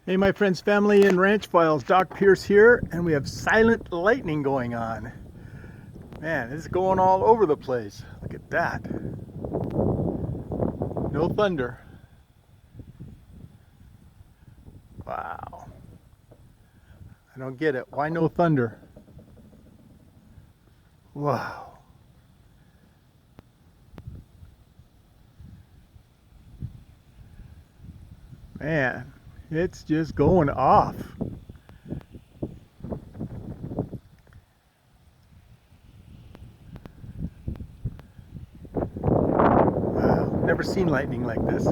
Hey my friends, family and ranch files, Doc Pierce here, and we have silent lightning going on. Man, this is going all over the place. Look at that. No thunder. Wow. I don't get it. Why no thunder? Wow. Man, it's just going off. Wow, never seen lightning like this.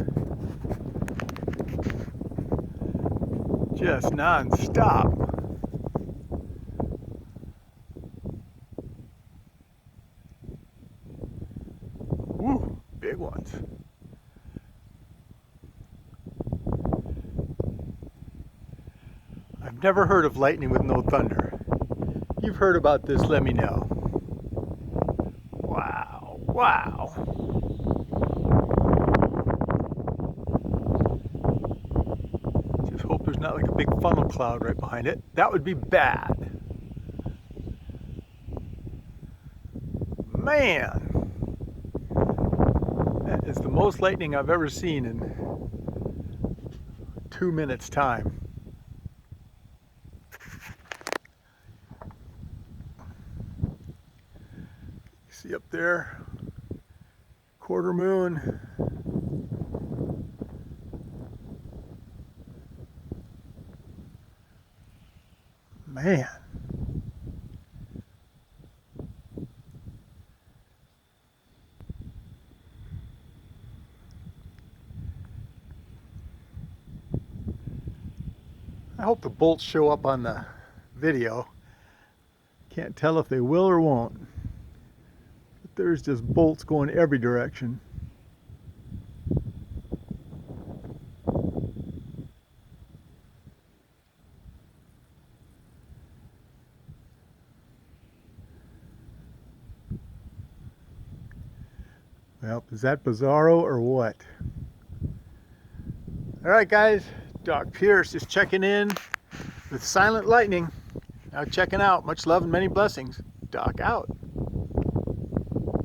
Just non-stop. Woo, big ones. I've never heard of lightning with no thunder. You've heard about this, let me know. Wow, wow. Just hope there's not like a big funnel cloud right behind it. That would be bad. Man, that is the most lightning I've ever seen in 2 minutes time. See up there, quarter moon. Man. I hope the bolts show up on the video. Can't tell if they will or won't. But there's just bolts going every direction. Well, is that bizarro or what? All right, guys. Doc Pierce just checking in with silent lightning. Now checking out. Much love and many blessings. Doc out.